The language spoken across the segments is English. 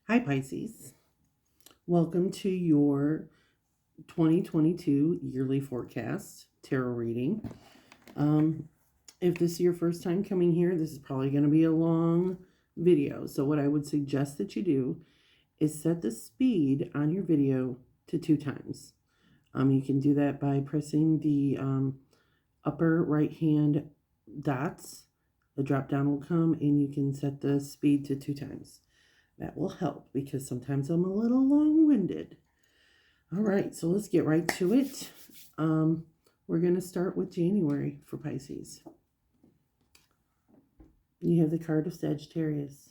Hi, Pisces. Welcome to your 2022 yearly forecast tarot reading. If this is your first time coming here, this is probably going to be a long video. So what I would suggest that you do is set the speed on your video to 2 times. You can do that by pressing the upper right hand dots. The drop down will come and you can set the speed to 2 times. That will help because sometimes I'm a little long-winded. All right, so let's get right to it. We're going to start with January for Pisces. You have the card of Sagittarius.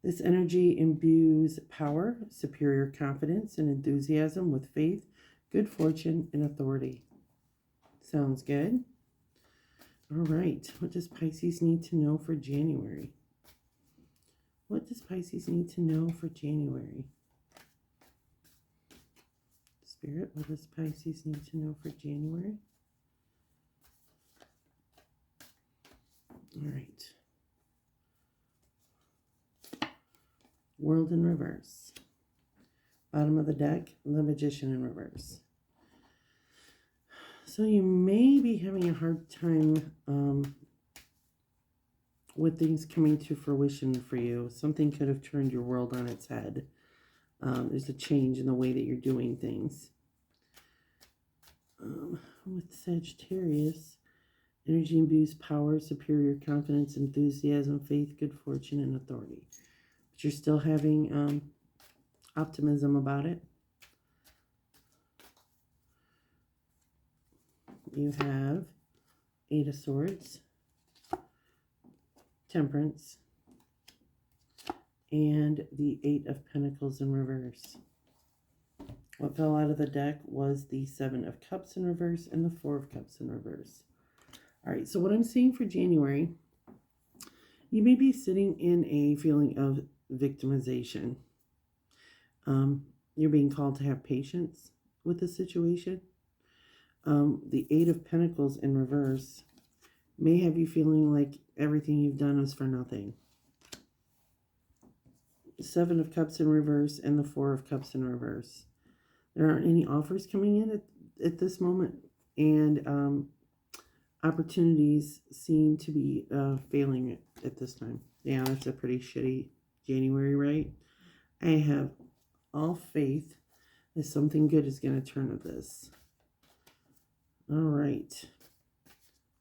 This energy imbues power, superior confidence, and enthusiasm with faith, good fortune, and authority. Sounds good. All right, what does Pisces need to know for January? What does Pisces need to know for January? Spirit, what does Pisces need to know for January? All right. World in reverse. Bottom of the deck, the Magician in reverse. So you may be having a hard time with things coming to fruition for you. Something could have turned your world on its head. There's a change in the way that you're doing things. With Sagittarius, energy imbues power, superior confidence, enthusiasm, faith, good fortune, and authority. But you're still having optimism about it. You have 8 of Swords, Temperance, and the 8 of Pentacles in reverse. What fell out of the deck was the 7 of Cups in reverse and the 4 of Cups in reverse. All right, so what I'm seeing for January, you may be sitting in a feeling of victimization. You're being called to have patience with the situation. The 8 of Pentacles in reverse may have you feeling like everything you've done was for nothing. 7 of Cups in reverse and the 4 of Cups in reverse. There aren't any offers coming in at this moment, and opportunities seem to be failing at this time. Yeah, that's a pretty shitty January, right? I have all faith that something good is going to turn of this. All right.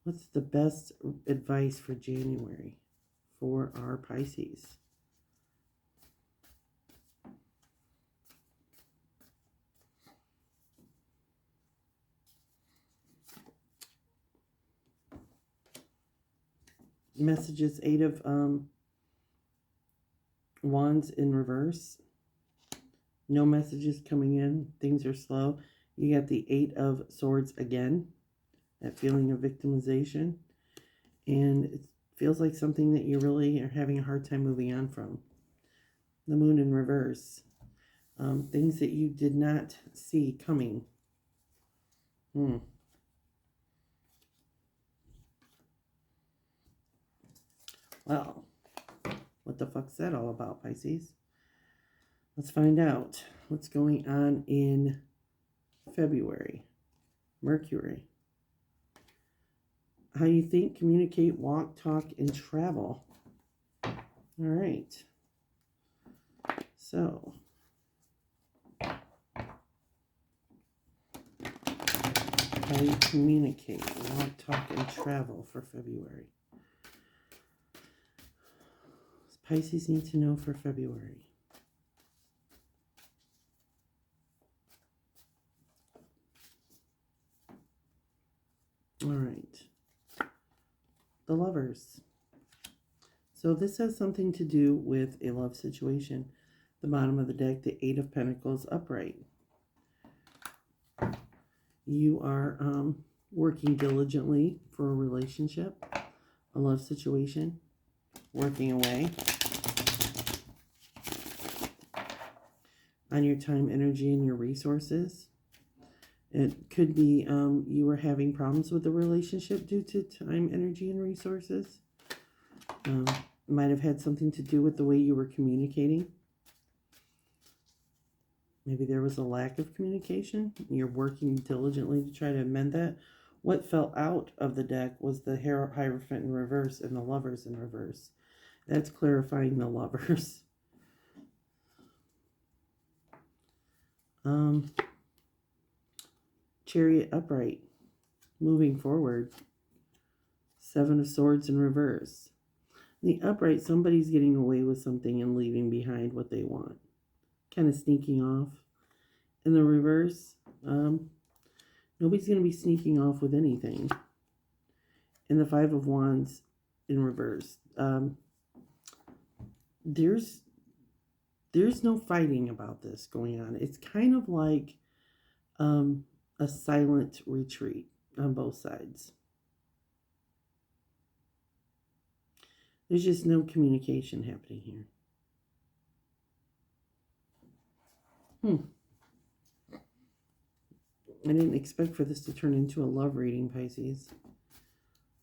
What's the best advice for January for our Pisces? Messages, 8 of Wands in reverse. No messages coming in. Things are slow. You got the 8 of Swords again. That feeling of victimization. And it feels like something that you really are having a hard time moving on from. The Moon in reverse. Things that you did not see coming. Well, what the fuck's that all about, Pisces? Let's find out what's going on in February. Mercury. How you think, communicate, walk, talk, and travel. All right. So, how you communicate, walk, talk, and travel for February. Pisces need to know for February. All right. The Lovers. So this has something to do with a love situation. The bottom of the deck, the 8 of Pentacles upright. You are working diligently for a relationship, a love situation, working away on your time, energy, and your resources. It could be you were having problems with the relationship due to time, energy, and resources. Might have had something to do with the way you were communicating. Maybe there was a lack of communication. You're working diligently to try to amend that. What fell out of the deck was the Hierophant in reverse and the Lovers in reverse. That's clarifying the Lovers. Chariot upright, moving forward. Seven of Swords in reverse. The upright, somebody's getting away with something and leaving behind what they want. Kind of sneaking off. In the reverse, nobody's going to be sneaking off with anything. In the Five of Wands in reverse, there's no fighting about this going on. It's kind of like a silent retreat on both sides. There's just no communication happening here. I didn't expect for this to turn into a love reading, Pisces.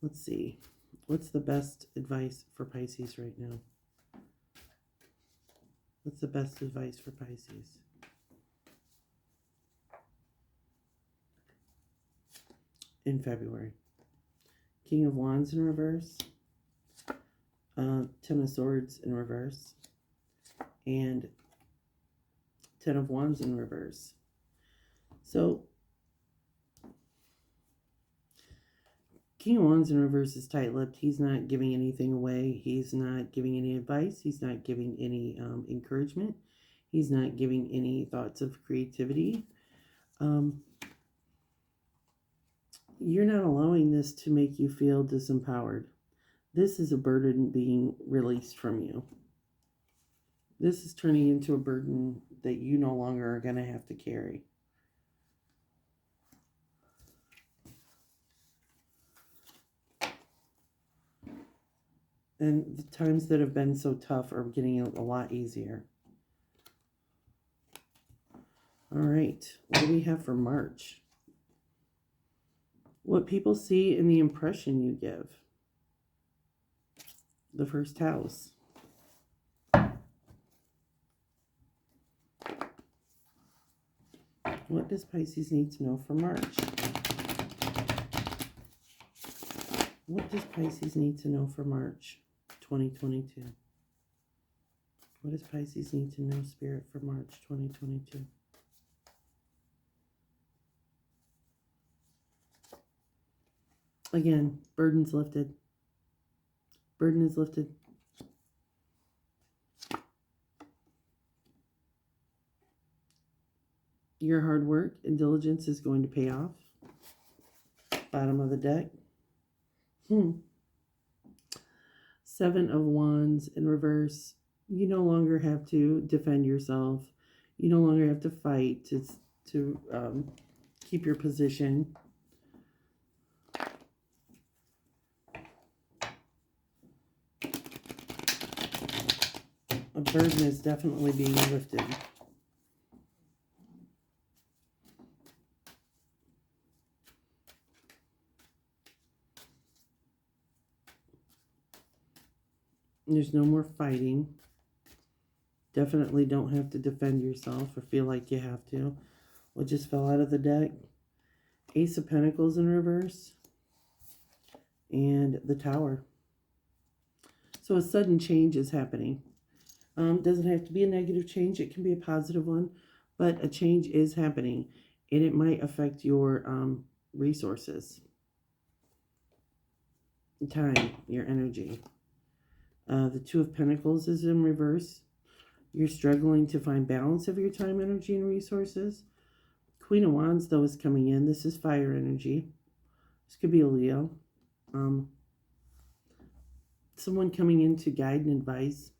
Let's see. What's the best advice for Pisces right now? What's the best advice for Pisces? In February. King of Wands in reverse. Ten of Swords in reverse. And Ten of Wands in reverse. So, King of Wands in reverse is tight-lipped. He's not giving anything away. He's not giving any advice. He's not giving any encouragement. He's not giving any thoughts of creativity. You're not allowing this to make you feel disempowered. This is a burden being released from you. This is turning into a burden that you no longer are going to have to carry. And the times that have been so tough are getting a lot easier. All right, what do we have for March? What people see in the impression you give. The first house. What does Pisces need to know for March? What does Pisces need to know for March 2022? What does Pisces need to know, Spirit, for March 2022? Again, burden's lifted. Burden is lifted. Your hard work and diligence is going to pay off. Bottom of the deck. Seven of Wands in reverse. You no longer have to defend yourself. You no longer have to fight to keep your position. A burden is definitely being lifted. There's no more fighting. Definitely don't have to defend yourself or feel like you have to. What just fell out of the deck? Ace of Pentacles in reverse. And the Tower. So a sudden change is happening. Doesn't have to be a negative change. It can be a positive one. But a change is happening. And it might affect your resources. Time, your energy. The Two of Pentacles is in reverse. You're struggling to find balance of your time, energy, and resources. Queen of Wands, though, is coming in. This is fire energy. This could be a Leo. Someone coming in to guide and advise.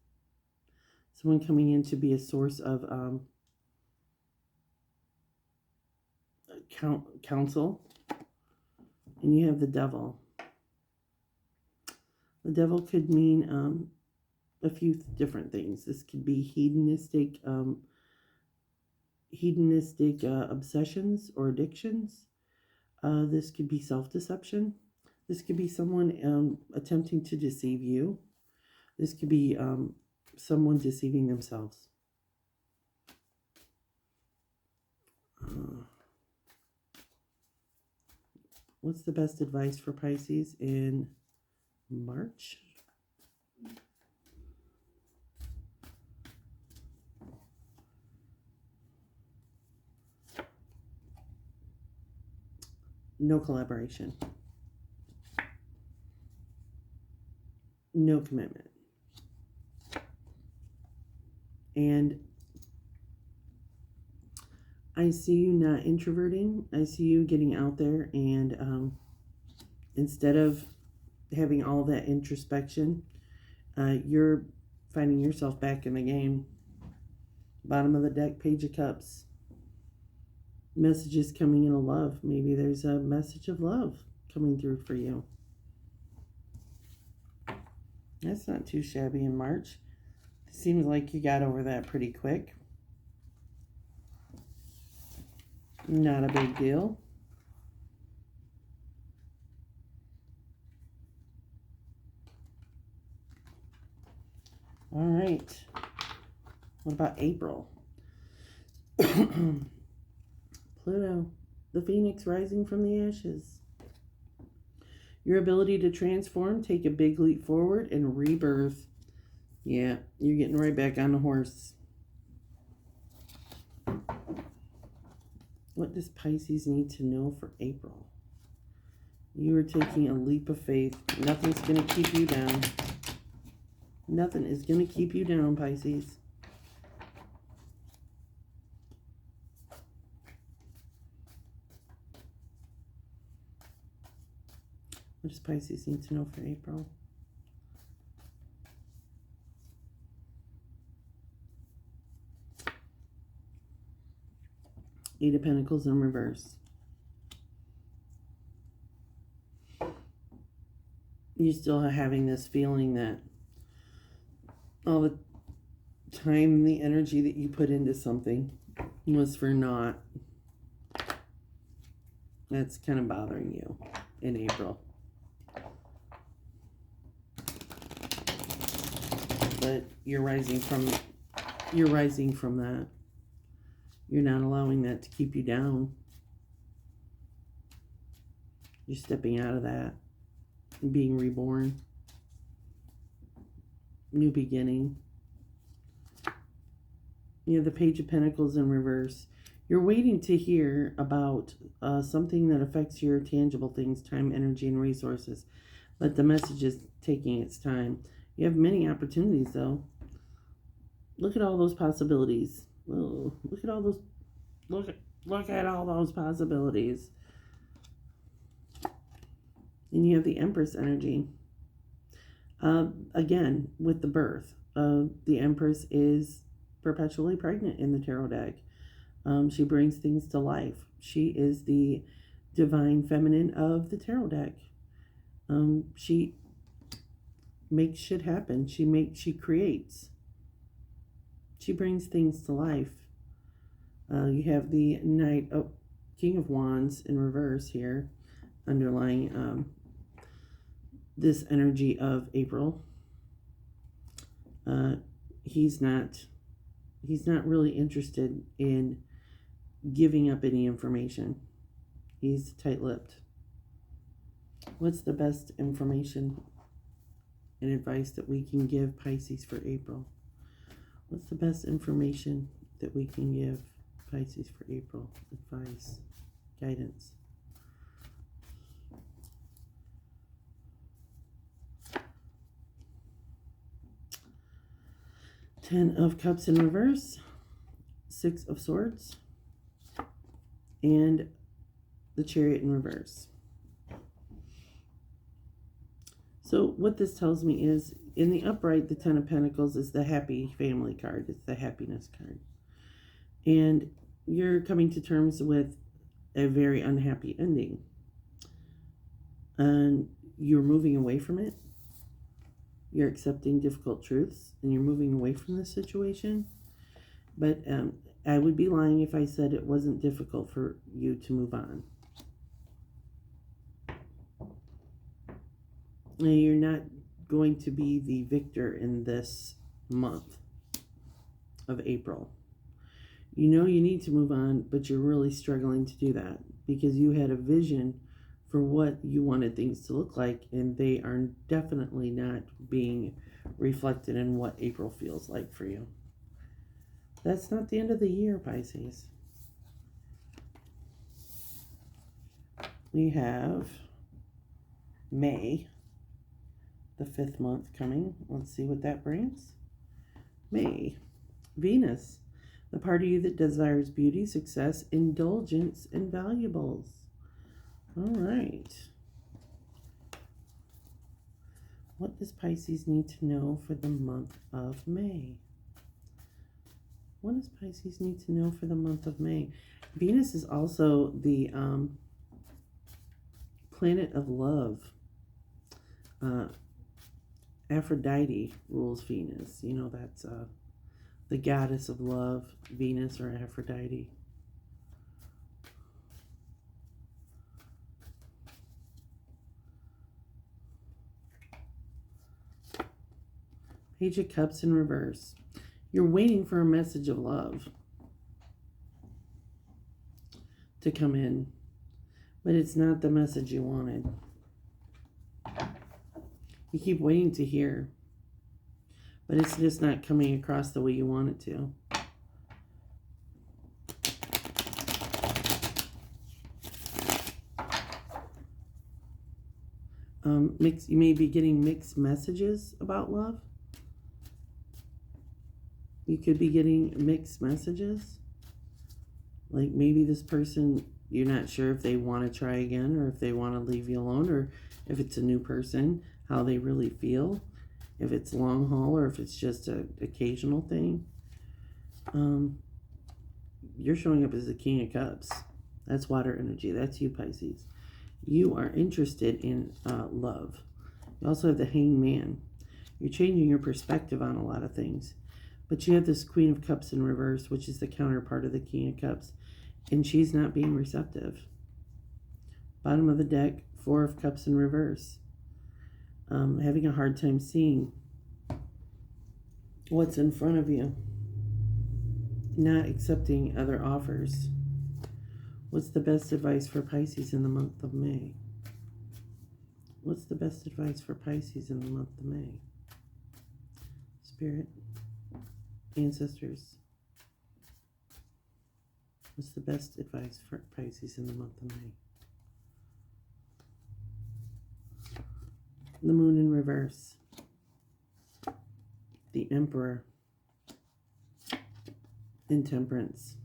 Someone coming in to be a source of counsel. And you have the Devil. The Devil could mean a few different things. This could be hedonistic obsessions or addictions. This could be self-deception. This could be someone attempting to deceive you. This could be someone deceiving themselves. What's the best advice for Pisces in March? No collaboration. No commitment. And I see you not introverting. I see you getting out there and instead of having all that introspection, you're finding yourself back in the game. Bottom of the deck, Page of Cups. Messages coming in of love. Maybe there's a message of love coming through for you. That's not too shabby in March. Seems like you got over that pretty quick. Not a big deal. All right. What about April? Pluto, the phoenix rising from the ashes. Your ability to transform, take a big leap forward, and rebirth. Yeah, you're getting right back on the horse. What does Pisces need to know for April? You are taking a leap of faith. Nothing's going to keep you down. Nothing is going to keep you down, Pisces. What does Pisces need to know for April? Eight of Pentacles in reverse. You're still having this feeling that all the time and the energy that you put into something was for naught. That's kind of bothering you in April. But you're rising from that. You're not allowing that to keep you down. You're stepping out of that and being reborn. New beginning. You have the Page of Pentacles in reverse. You're waiting to hear about something that affects your tangible things, time, energy, and resources. But the message is taking its time. You have many opportunities, though. Look at all those possibilities. Oh, look at all those. Look at all those possibilities. And you have the Empress energy. Again, with the birth. The Empress is perpetually pregnant in the tarot deck. She brings things to life. She is the divine feminine of the tarot deck. She makes shit happen. She creates. She brings things to life. You have the King of Wands in reverse here, underlying this energy of April. He's not really interested in giving up any information. He's tight-lipped. What's the best information and advice that we can give Pisces for April? What's the best information that we can give Pisces for April? Advice, guidance. Ten of Cups in reverse, Six of Swords, and the Chariot in reverse. So what this tells me is, in the upright, the Ten of Pentacles is the happy family card. It's the happiness card. And you're coming to terms with a very unhappy ending. And you're moving away from it. You're accepting difficult truths, and you're moving away from the situation. But I would be lying if I said it wasn't difficult for you to move on. And you're not going to be the victor in this month of April. You know you need to move on, but you're really struggling to do that because you had a vision for what you wanted things to look like, and they are definitely not being reflected in what April feels like for you. That's not the end of the year, Pisces. We have May, the 5th month coming. Let's see what that brings. May, Venus, the part of you that desires beauty, success, indulgence, and valuables. All right. What does Pisces need to know for the month of May? What does Pisces need to know for the month of May? Venus is also the planet of love. Aphrodite rules Venus. You know, that's the goddess of love, Venus or Aphrodite. Page of Cups in reverse. You're waiting for a message of love to come in, but it's not the message you wanted. You keep waiting to hear, but it's just not coming across the way you want it to. You may be getting mixed messages about love. You could be getting mixed messages. Like maybe this person, you're not sure if they want to try again or if they want to leave you alone, or if it's a new person, how they really feel. If it's long haul or if it's just an occasional thing. You're showing up as the King of Cups. That's water energy. That's you, Pisces. You are interested in love. You also have the Hanged Man. You're changing your perspective on a lot of things. But you have this Queen of Cups in reverse, which is the counterpart of the King of Cups. And she's not being receptive. Bottom of the deck, 4 of Cups in reverse. Having a hard time seeing what's in front of you. Not accepting other offers. What's the best advice for Pisces in the month of May? What's the best advice for Pisces in the month of May? Spirit, ancestors. What's the best advice for Pisces in the month of May? The Moon in reverse. The Emperor. Intemperance.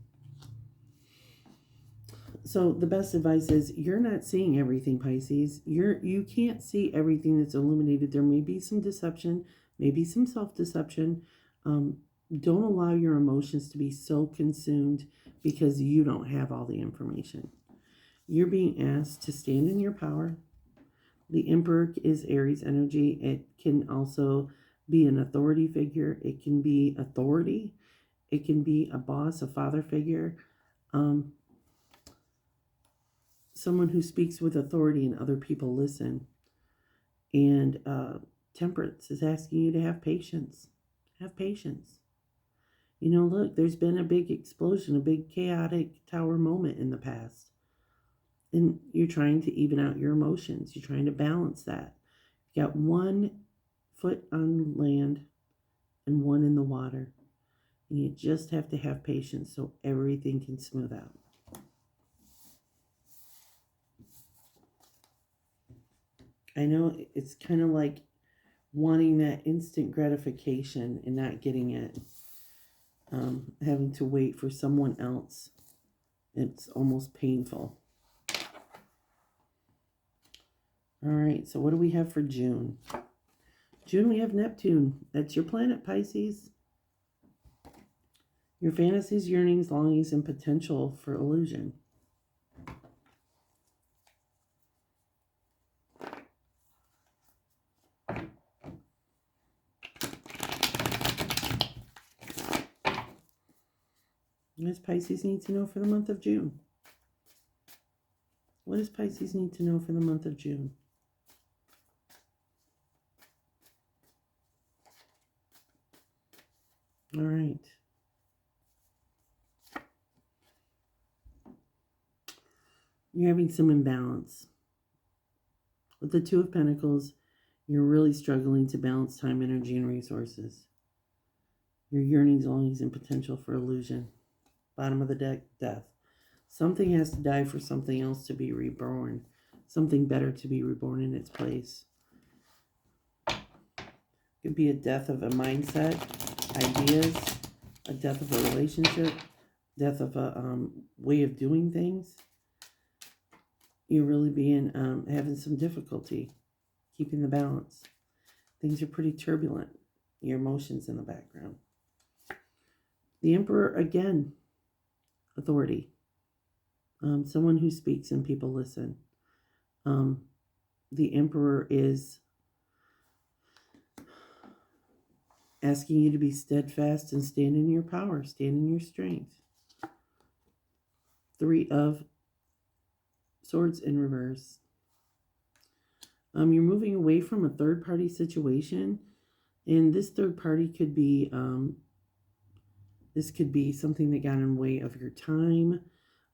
So the best advice is you're not seeing everything, Pisces. You can't see everything that's illuminated. There may be some deception, maybe some self-deception. Don't allow your emotions to be so consumed because you don't have all the information. You're being asked to stand in your power. The Emperor is Aries energy. It can also be an authority figure. It can be authority. It can be a boss, a father figure. Someone who speaks with authority and other people listen. And Temperance is asking you to have patience. Have patience. You know, look, there's been a big explosion, a big chaotic tower moment in the past. And you're trying to even out your emotions. You're trying to balance that. You got 1 foot on land and 1 in the water. And you just have to have patience so everything can smooth out. I know it's kind of like wanting that instant gratification and not getting it. Having to wait for someone else. It's almost painful. All right, so what do we have for June? June, we have Neptune. That's your planet, Pisces. Your fantasies, yearnings, longings, and potential for illusion. What does Pisces need to know for the month of June? What does Pisces need to know for the month of June? All right. You're having some imbalance. With the Two of Pentacles, you're really struggling to balance time, energy, and resources. Your yearnings, longings, and potential for illusion. Bottom of the deck, death. Something has to die for something else to be reborn. Something better to be reborn in its place. Could be a death of a mindset, ideas, a death of a relationship, death of a way of doing things. You're really having some difficulty keeping the balance. Things are pretty turbulent. Your emotions in the background. The Emperor, again, authority. Someone who speaks and people listen. The Emperor is asking you to be steadfast and stand in your power, stand in your strength. Three of Swords in reverse. You're moving away from a third-party situation, and this third party could be this could be something that got in the way of your time.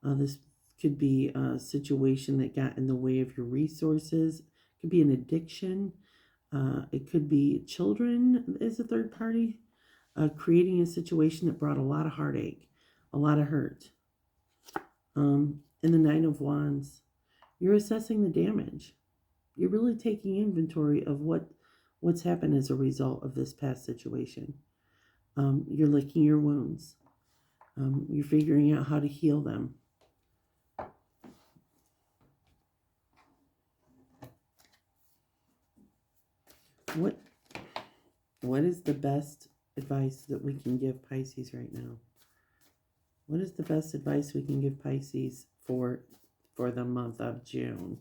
This could be a situation that got in the way of your resources. It could be an addiction. It could be children as a third party, creating a situation that brought a lot of heartache, a lot of hurt. In the Nine of Wands, you're assessing the damage. You're really taking inventory of what's happened as a result of this past situation. You're licking your wounds. You're figuring out how to heal them. What is the best advice that we can give Pisces right now? What is the best advice we can give Pisces for the month of June?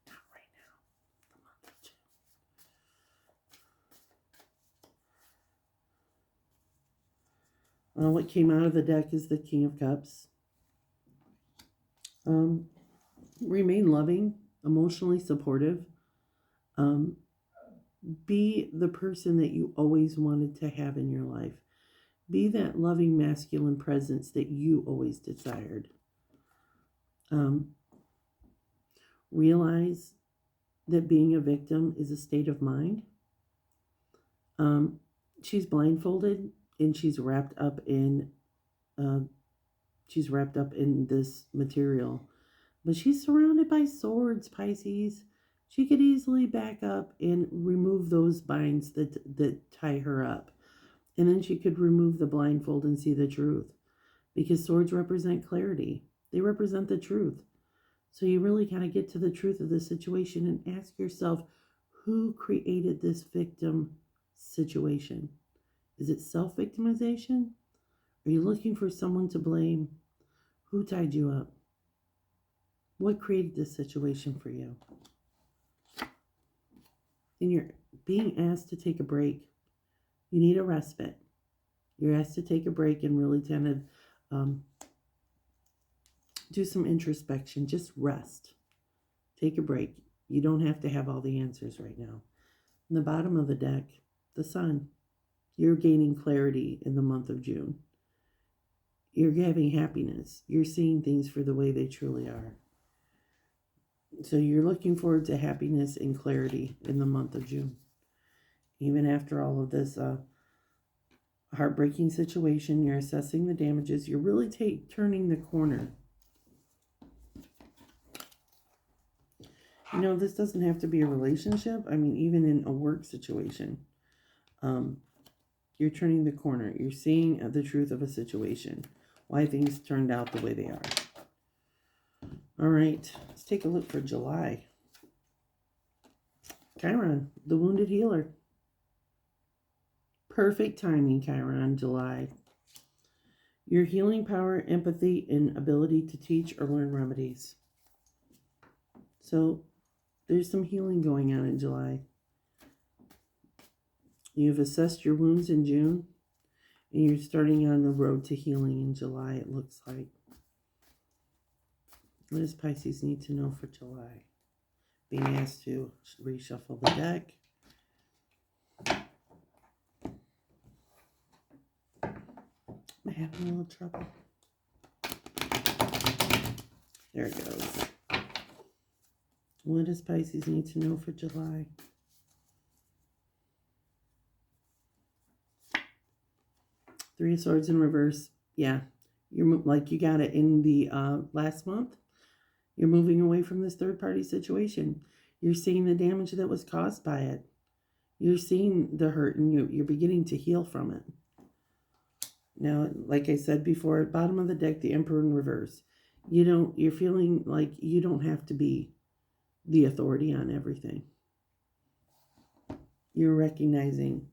Not right now. The month of June. What came out of the deck is the King of Cups. Remain loving, emotionally supportive. Be the person that you always wanted to have in your life. Be that loving masculine presence that you always desired. Realize that being a victim is a state of mind. She's blindfolded and she's wrapped up in this material, but she's surrounded by swords, Pisces. She could easily back up and remove those binds that tie her up. And then she could remove the blindfold and see the truth. Because swords represent clarity. They represent the truth. So you really got to get to the truth of the situation and ask yourself, who created this victim situation? Is it self-victimization? Are you looking for someone to blame? Who tied you up? What created this situation for you? And you're being asked to take a break. You need a respite. You're asked to take a break and really kind of do some introspection. Just rest. Take a break. You don't have to have all the answers right now. In the bottom of the deck, the Sun. You're gaining clarity in the month of June. You're having happiness. You're seeing things for the way they truly are. So you're looking forward to happiness and clarity in the month of June. Even after all of this heartbreaking situation, you're assessing the damages. You're really turning the corner. You know, this doesn't have to be a relationship. I mean, even in a work situation, you're turning the corner. You're seeing the truth of a situation, why things turned out the way they are. All right, let's take a look for July. Chiron, the wounded healer. Perfect timing, Chiron, July. Your healing power, empathy, and ability to teach or learn remedies. So there's some healing going on in July. You've assessed your wounds in June, and you're starting on the road to healing in July, it looks like. What does Pisces need to know for July? Being asked to reshuffle the deck. I'm having a little trouble. There it goes. What does Pisces need to know for July? Three of Swords in reverse. Yeah, you're like you got it in the last month. You're moving away from this third-party situation. You're seeing the damage that was caused by it. You're seeing the hurt, and you're beginning to heal from it. Now, like I said before, bottom of the deck, the Emperor in reverse. You're feeling like you don't have to be the authority on everything. You're recognizing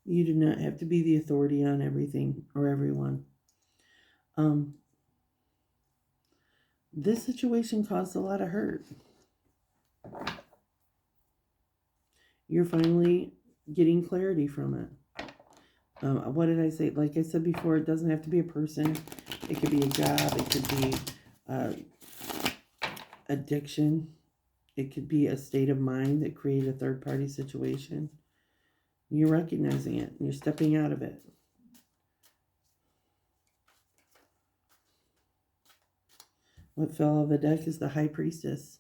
you do not have to be the authority on everything or everyone. This situation caused a lot of hurt. You're finally getting clarity from it. What did I say? Like I said before, it doesn't have to be a person. It could be a job. It could be addiction. It could be a state of mind that created a third-party situation. You're recognizing it, and you're stepping out of it. What fell out of the deck is the High Priestess.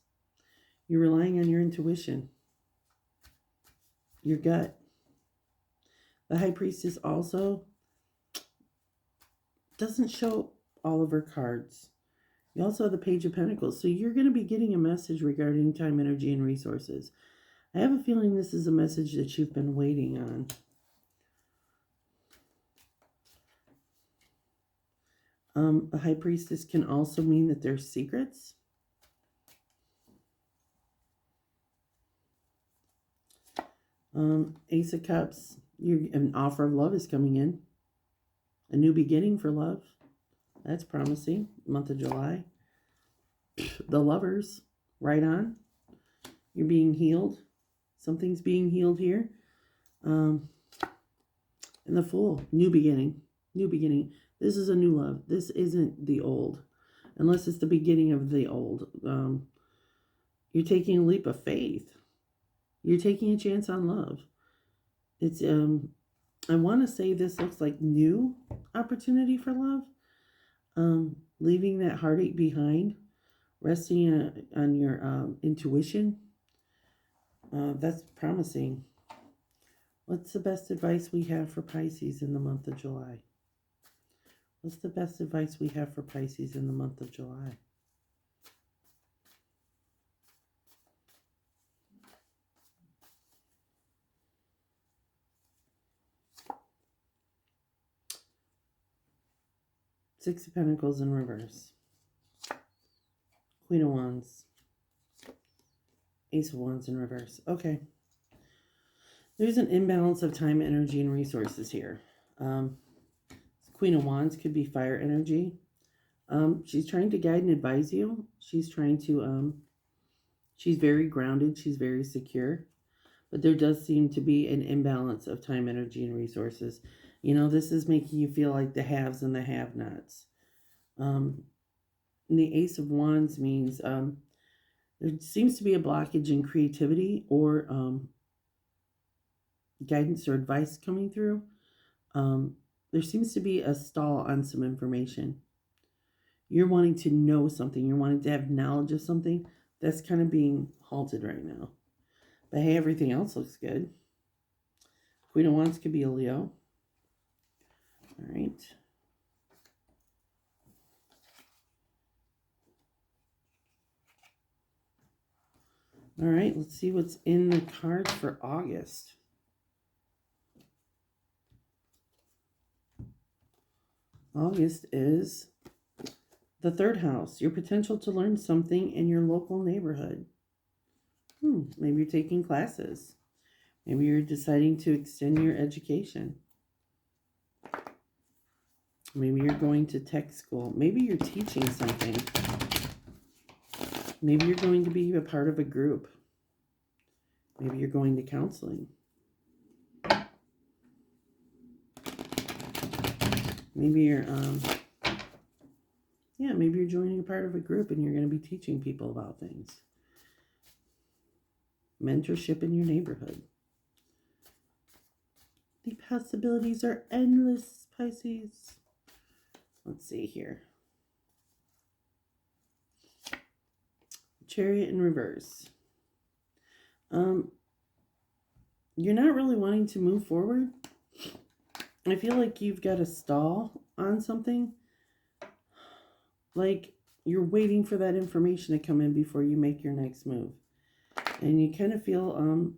You're relying on your intuition, your gut. The High Priestess also doesn't show all of her cards. You also have the Page of Pentacles. So you're going to be getting a message regarding time, energy, and resources. I have a feeling this is a message that you've been waiting on. A High Priestess can also mean that there's secrets. Ace of Cups, an offer of love is coming in. A new beginning for love. That's promising. Month of July. The Lovers, right on. You're being healed. Something's being healed here. And the Fool, new beginning. New beginning. This is a new love. This isn't the old. Unless it's the beginning of the old. You're taking a leap of faith. You're taking a chance on love. It's, I want to say this looks like new opportunity for love. Leaving that heartache behind. Resting on your intuition. That's promising. What's the best advice we have for Pisces in the month of July? What's the best advice we have for Pisces in the month of July? Six of Pentacles in reverse. Queen of Wands. Ace of Wands in reverse. Okay. There's an imbalance of time, energy, and resources here. Queen of Wands could be fire energy. She's trying to guide and advise you. She's trying to, she's very grounded. She's very secure. But there does seem to be an imbalance of time, energy, and resources. You know, this is making you feel like the haves and the have-nots. The Ace of Wands means there seems to be a blockage in creativity or guidance or advice coming through. There seems to be a stall on some information. You're wanting to know something. You're wanting to have knowledge of something. That's kind of being halted right now. But hey, everything else looks good. Queen of Wands could be a Leo. All right. All right, let's see what's in the cards for August. August is the third house, your potential to learn something in your local neighborhood. Maybe you're taking classes. Maybe you're deciding to extend your education. Maybe you're going to tech school. Maybe you're teaching something. Maybe you're going to be a part of a group. Maybe you're going to counseling. Maybe you're, maybe you're joining a part of a group and you're going to be teaching people about things. Mentorship in your neighborhood. The possibilities are endless, Pisces. Let's see here. Chariot in reverse. You're not really wanting to move forward. I feel like you've got a stall on something. Like you're waiting for that information to come in before you make your next move. And you kind of feel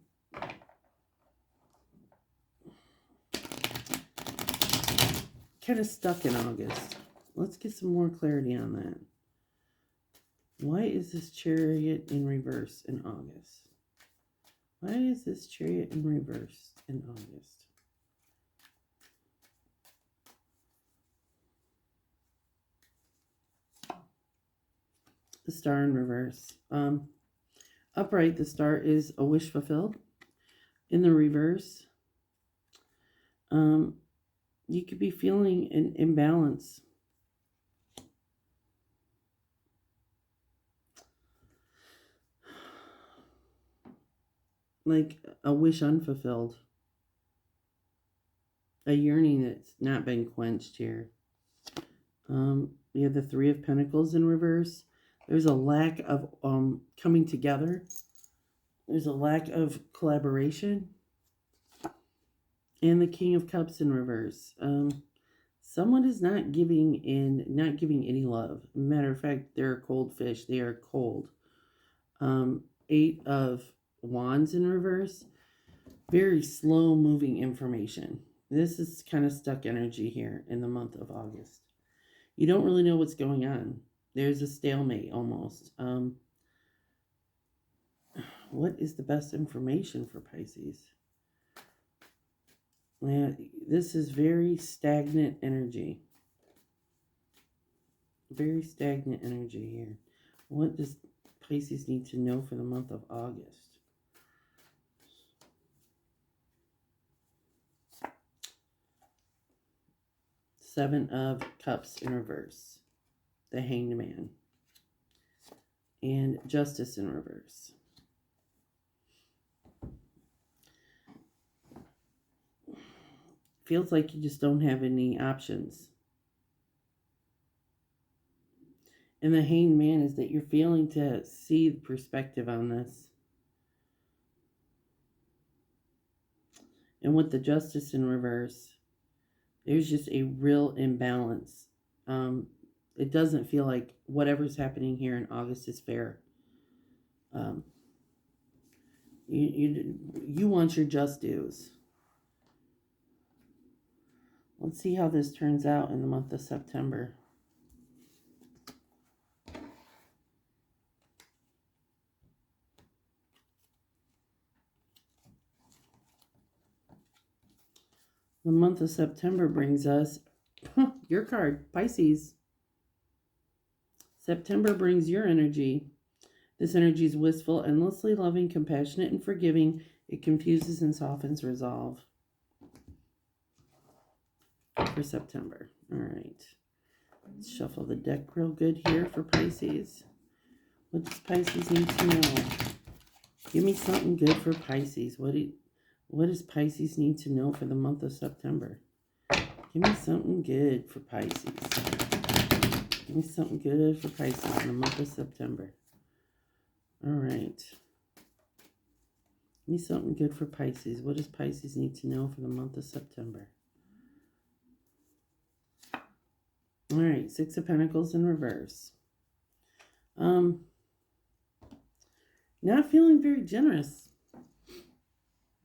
kind of stuck in August. Let's get some more clarity on that. Why is this Chariot in reverse in August? Why is this Chariot in reverse in August? The Star in reverse. Upright, the Star is a wish fulfilled. In the reverse, you could be feeling an imbalance. Like a wish unfulfilled. A yearning that's not been quenched here. We have the Three of Pentacles in reverse. There's a lack of coming together. There's a lack of collaboration. And the King of Cups in reverse. Someone is not giving any love. Matter of fact, they're a cold fish. They are cold. Eight of Wands in reverse. Very slow moving information. This is kind of stuck energy here in the month of August. You don't really know what's going on. There's a stalemate almost. What is the best information for Pisces? Yeah, this is very stagnant energy. Very stagnant energy here. What does Pisces need to know for the month of August? Seven of Cups in reverse. The Hanged Man. And Justice in reverse. Feels like you just don't have any options. And the Hanged Man is that you're failing to see the perspective on this. And with the Justice in reverse, there's just a real imbalance. It doesn't feel like whatever's happening here in August is fair. You want your just dues. Let's see how this turns out in the month of September. The month of September brings us your card, Pisces. September brings your energy. This energy is wistful, endlessly loving, compassionate, and forgiving. It confuses and softens resolve. For September. All right. Let's shuffle the deck real good here for Pisces. What does Pisces need to know? Give me something good for Pisces. What does Pisces need to know for the month of September? Give me something good for Pisces. Give me something good for Pisces in the month of September. All right. Give me something good for Pisces. What does Pisces need to know for the month of September? All right, Six of Pentacles in reverse. Not feeling very generous.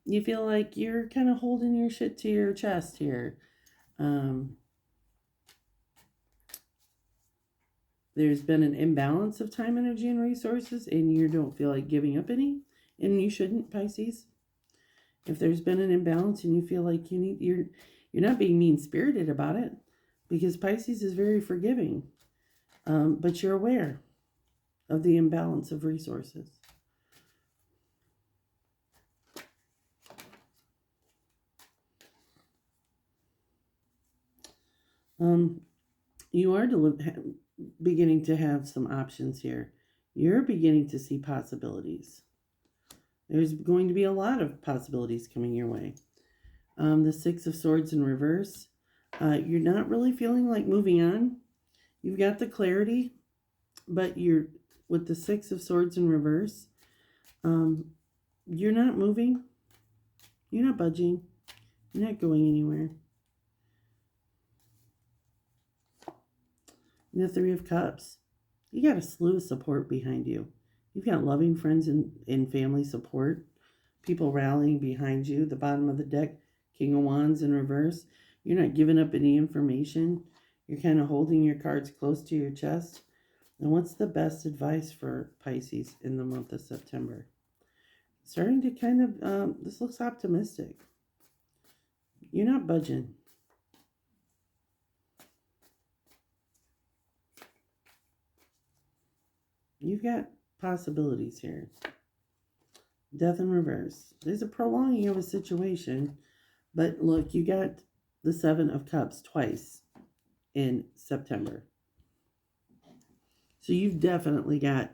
You feel like you're kind of holding your shit to your chest here. There's been an imbalance of time, energy, and resources, and you don't feel like giving up any, and you shouldn't, Pisces. If there's been an imbalance and you feel like you're not being mean-spirited about it, because Pisces is very forgiving, but you're aware of the imbalance of resources. You are beginning to have some options here. You're beginning to see possibilities. There's going to be a lot of possibilities coming your way. The Six of Swords in reverse. You're not really feeling like moving on. You've got the clarity, but you're with the Six of Swords in reverse. You're not moving. You're not budging. You're not going anywhere. And the Three of Cups. You got a slew of support behind you. You've got loving friends and family support. People rallying behind you. The bottom of the deck, King of Wands in reverse. You're not giving up any information. You're kind of holding your cards close to your chest. And what's the best advice for Pisces in the month of September? Starting to kind of, this looks optimistic. You're not budging. You've got possibilities here. Death in reverse. There's a prolonging of a situation, but look, you got the Seven of Cups twice in September. So you've definitely got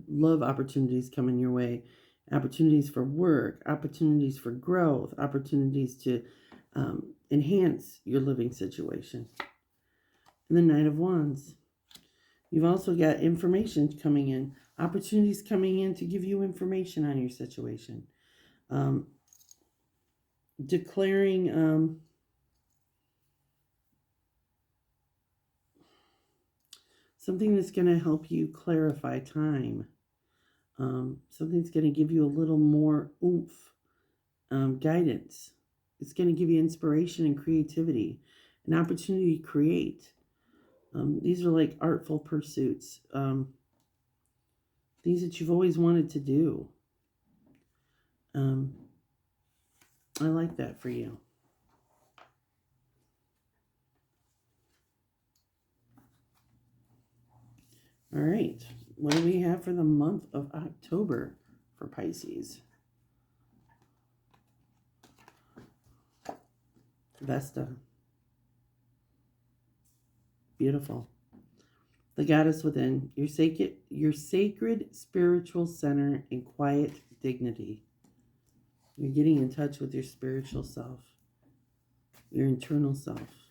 love opportunities coming your way. Opportunities for work, opportunities for growth, opportunities to enhance your living situation. And the Knight of Wands. You've also got information coming in, opportunities coming in to give you information on your situation. Declaring something that's going to help you clarify time. Something that's going to give you a little more oomph, guidance. It's going to give you inspiration and creativity, an opportunity to create. These are like artful pursuits, things that you've always wanted to do. I like that for you. All right, what do we have for the month of October for Pisces? Vesta. Beautiful. The Goddess Within, your sacred spiritual center and quiet dignity. You're getting in touch with your spiritual self, your internal self.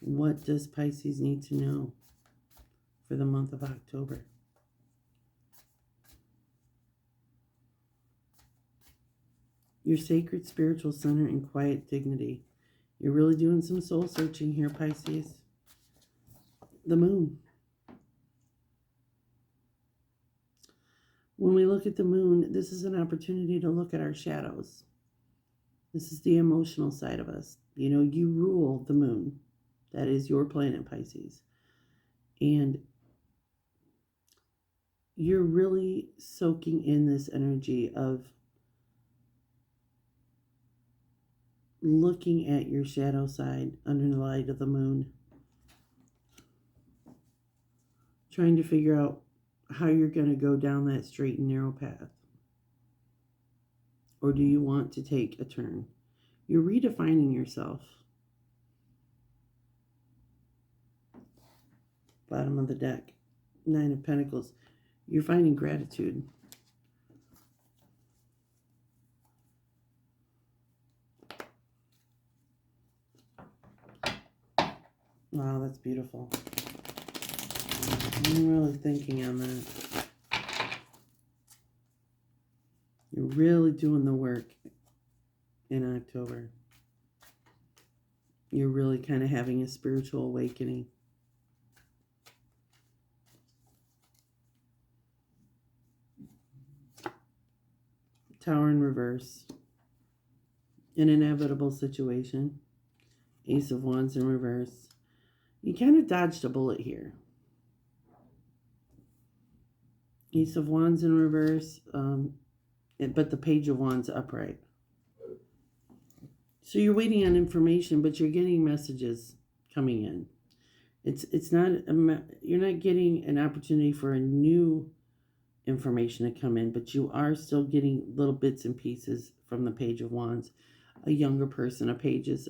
What does Pisces need to know for the month of October? Your sacred spiritual center and quiet dignity. You're really doing some soul searching here, Pisces. The Moon. When we look at the Moon, this is an opportunity to look at our shadows. This is the emotional side of us. You know, you rule the Moon. That is your planet, Pisces. And you're really soaking in this energy of looking at your shadow side under the light of the Moon. Trying to figure out how you're going to go down that straight and narrow path. Or do you want to take a turn? You're redefining yourself. Bottom of the deck, Nine of Pentacles. You're finding gratitude. Wow, that's beautiful. I'm really thinking on that. You're really doing the work in October. You're really kind of having a spiritual awakening. Tower in reverse. An inevitable situation. Ace of Wands in reverse. You kind of dodged a bullet here. Ace of Wands in reverse, but the Page of Wands upright. So you're waiting on information, but you're getting messages coming in. It's not you're not getting an opportunity for a new information to come in, but you are still getting little bits and pieces from the Page of Wands. A younger person, a Page's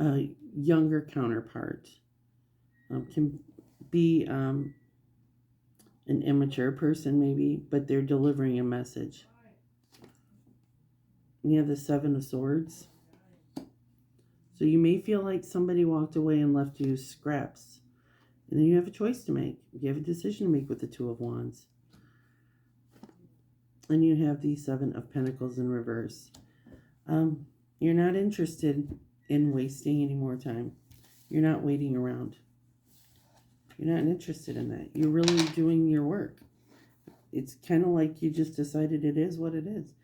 a younger counterpart, can be an immature person maybe, but they're delivering a message. And you have the Seven of Swords. So you may feel like somebody walked away and left you scraps. And then you have a choice to make. You have a decision to make with the Two of Wands. And you have the Seven of Pentacles in reverse. You're not interested in wasting any more time. You're not waiting around. You're not interested in that. You're really doing your work. It's kind of like you just decided it is what it is.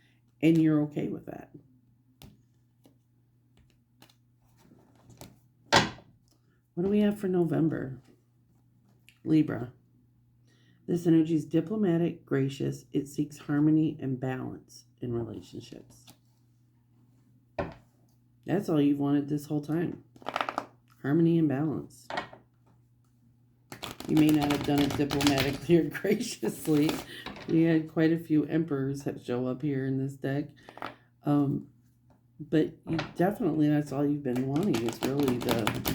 And you're okay with that. What do we have for November? Libra. This energy is diplomatic, gracious. It seeks harmony and balance in relationships. That's all you've wanted this whole time. Harmony and balance. You may not have done it diplomatically or graciously. We had quite a few emperors that show up here in this deck. But you definitely, that's all you've been wanting, is really the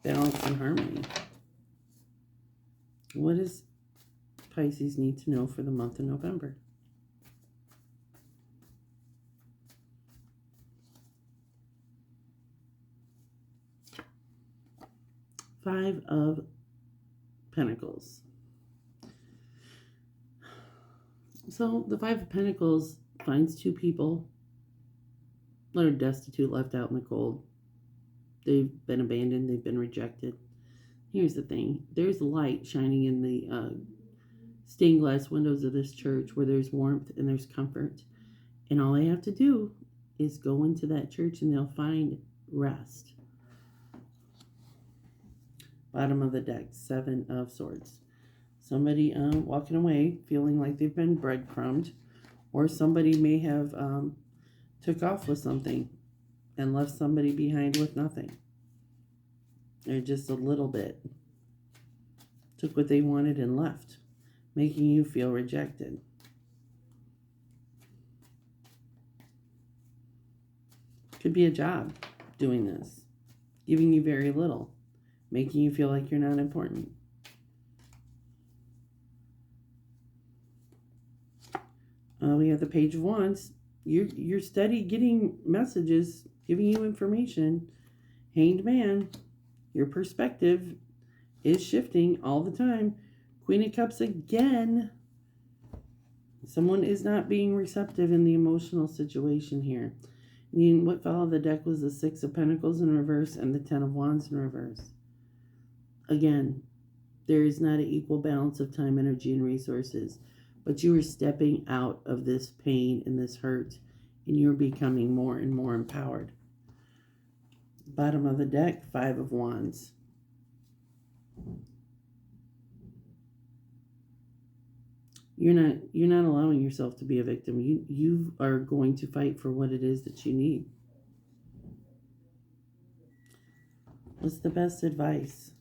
balance and harmony. What does Pisces need to know for the month of November? Five of Pentacles. So the Five of Pentacles finds two people that are destitute, left out in the cold. They've been abandoned. They've been rejected. Here's the thing. There's light shining in the stained glass windows of this church where there's warmth and there's comfort. And all they have to do is go into that church and they'll find rest. Bottom of the deck, Seven of Swords. Somebody walking away feeling like they've been breadcrumbed, or somebody may have took off with something and left somebody behind with nothing. Or just a little bit. Took what they wanted and left, making you feel rejected. Could be a job doing this, giving you very little, making you feel like you're not important. We have the Page of Wands. You're steady getting messages, giving you information. Hanged Man, your perspective is shifting all the time. Queen of Cups again. Someone is not being receptive in the emotional situation here. And what fell out of the deck was the Six of Pentacles in reverse and the Ten of Wands in reverse. Again, there is not an equal balance of time, energy, and resources. But you are stepping out of this pain and this hurt, and you're becoming more and more empowered. Bottom of the deck, Five of Wands. You're not allowing yourself to be a victim. You are going to fight for what it is that you need. What's the best advice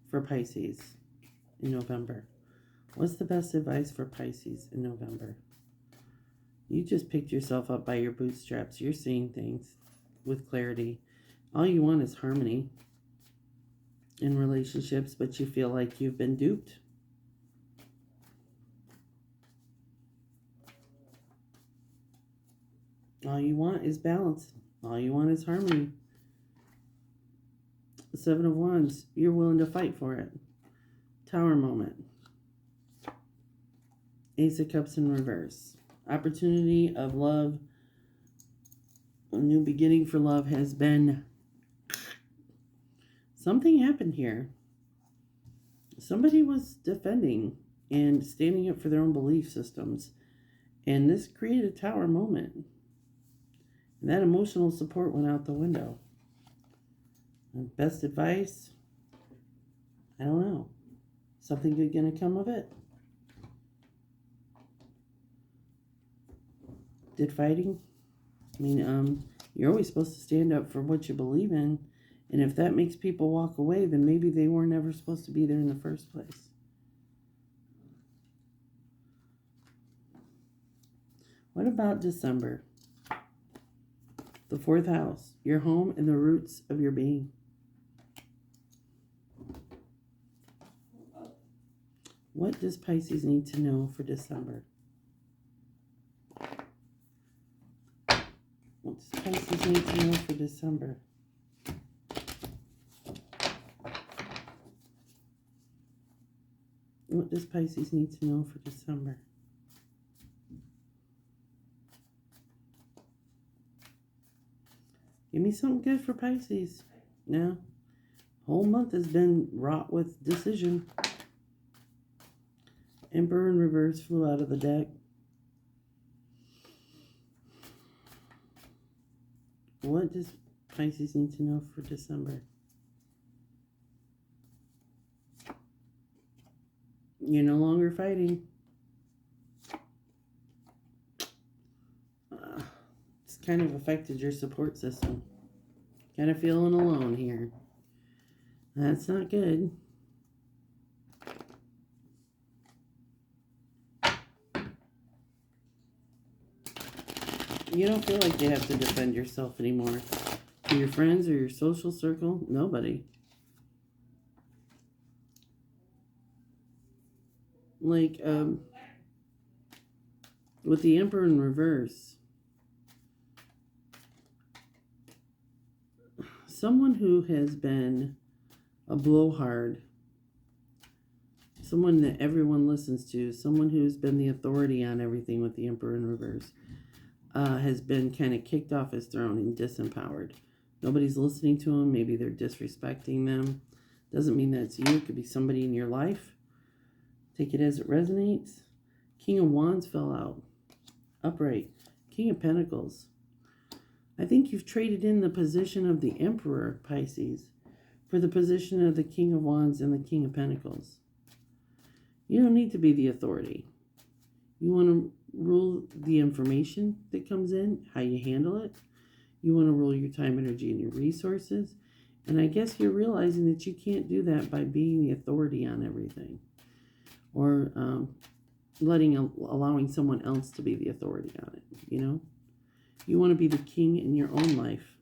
for Pisces in November? What's the best advice for Pisces in November? You just picked yourself up by your bootstraps. You're seeing things with clarity. All you want is harmony in relationships, but you feel like you've been duped. All you want is balance. All you want is harmony. The Seven of Wands, you're willing to fight for it. Tower moment. Ace of Cups in reverse. Opportunity of love. A new beginning for love has been. Something happened here. Somebody was defending and standing up for their own belief systems. And this created a tower moment. And that emotional support went out the window. And best advice? I don't know. Something good gonna come of it? Did fighting? I mean, you're always supposed to stand up for what you believe in. And if that makes people walk away, then maybe they were never supposed to be there in the first place. What about December? The fourth house, your home and the roots of your being. What does Pisces need to know for December? What does Pisces need to know for December? What does Pisces need to know for December? Give me something good for Pisces. Now, whole month has been wrought with decision. Emperor in reverse flew out of the deck. What does Pisces need to know for December? You're no longer fighting. It's kind of affected your support system. Kind of feeling alone here. That's not good. You don't feel like you have to defend yourself anymore. To your friends or your social circle, nobody. Like, with the Emperor in reverse, someone who has been a blowhard, someone that everyone listens to, someone who's been the authority on everything with the Emperor in reverse, has been kind of kicked off his throne and disempowered. Nobody's listening to him. Maybe they're disrespecting them. Doesn't mean that it's you. It could be somebody in your life. Take it as it resonates. King of Wands fell out. Upright. King of Pentacles. I think you've traded in the position of the Emperor, Pisces, for the position of the King of Wands and the King of Pentacles. You don't need to be the authority. You want to rule the information that comes in, how you handle it. You want to rule your time, energy, and your resources. And I guess you're realizing that you can't do that by being the authority on everything. Or allowing someone else to be the authority on it, you know? You want to be the king in your own life.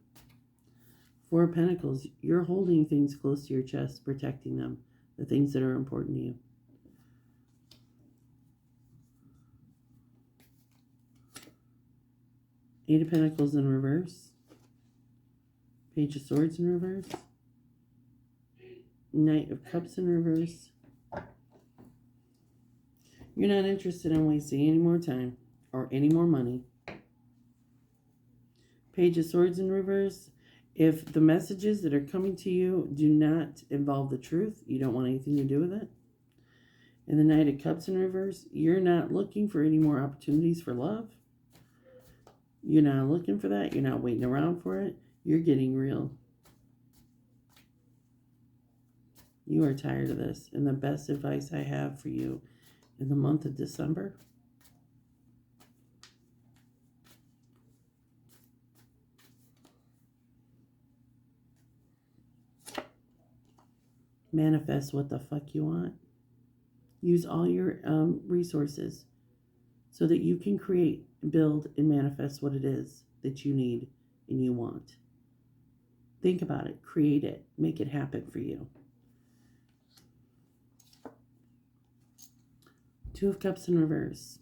Four of Pentacles, you're holding things close to your chest, protecting them, the things that are important to you. Eight of Pentacles in reverse. Page of Swords in reverse. Knight of Cups in reverse. You're not interested in wasting any more time or any more money. Page of Swords in reverse. If the messages that are coming to you do not involve the truth, you don't want anything to do with it. And the Knight of Cups in reverse, you're not looking for any more opportunities for love. You're not looking for that. You're not waiting around for it. You're getting real. You are tired of this. And the best advice I have for you in the month of December, manifest what the fuck you want. Use all your resources so that you can create, build, and manifest what it is that you need and you want. Think about it. Create it. Make it happen for you. Two of Cups in reverse.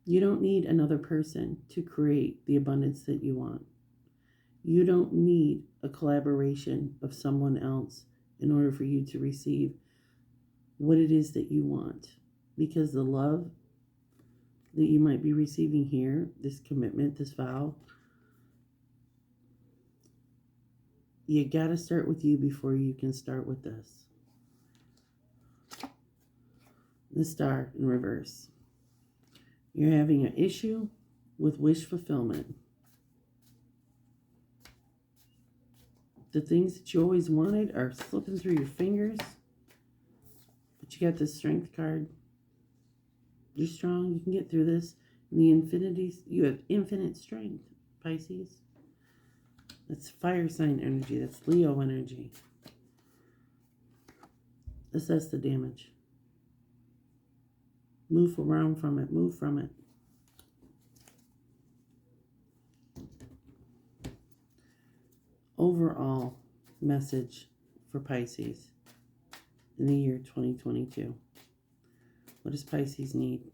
You don't need another person to create the abundance that you want. You don't need a collaboration of someone else in order for you to receive what it is that you want. Because the love that you might be receiving here, this commitment, this vow, you got to start with you before you can start with this. The Star in reverse. You're having an issue with wish fulfillment. The things that you always wanted are slipping through your fingers. But you got the Strength card. You're strong. You can get through this. And the infinities, you have infinite strength, Pisces. That's fire sign energy. That's Leo energy. Assess the damage. Move around from it. Move from it. Overall message for Pisces in the year 2022. What does Pisces need?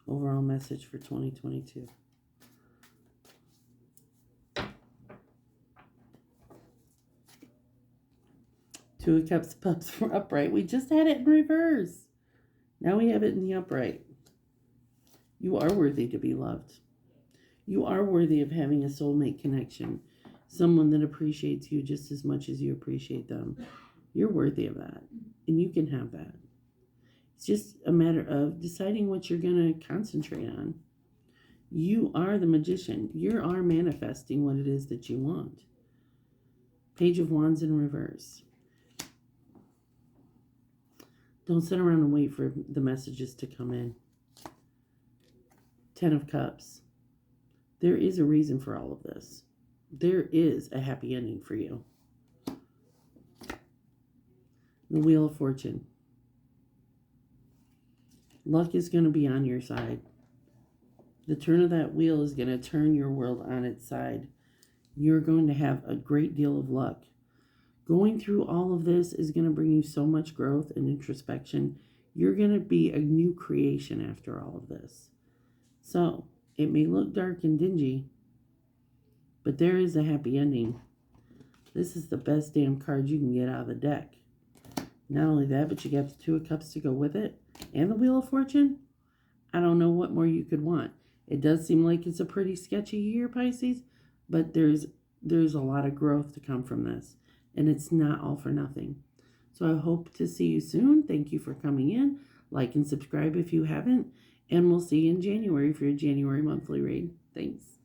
Overall message for 2022. Two of Cups, Pups for upright. We just had it in reverse. Now we have it in the upright. You are worthy to be loved. You are worthy of having a soulmate connection. Someone that appreciates you just as much as you appreciate them. You're worthy of that. And you can have that. It's just a matter of deciding what you're going to concentrate on. You are the magician. You are manifesting what it is that you want. Page of Wands in reverse. Don't sit around and wait for the messages to come in. 10 of Cups. There is a reason for all of this. There is a happy ending for you. The Wheel of Fortune. Luck is going to be on your side. The turn of that wheel is going to turn your world on its side. You're going to have a great deal of luck. Going through all of this is going to bring you so much growth and introspection. You're going to be a new creation after all of this. So, it may look dark and dingy, but there is a happy ending. This is the best damn card you can get out of the deck. Not only that, but you got the Two of Cups to go with it. And the Wheel of Fortune. I don't know what more you could want. It does seem like it's a pretty sketchy year, Pisces, but there's a lot of growth to come from this. And it's not all for nothing. So I hope to see you soon. Thank you for coming in. Like and subscribe if you haven't. And we'll see you in January for your January monthly read. Thanks.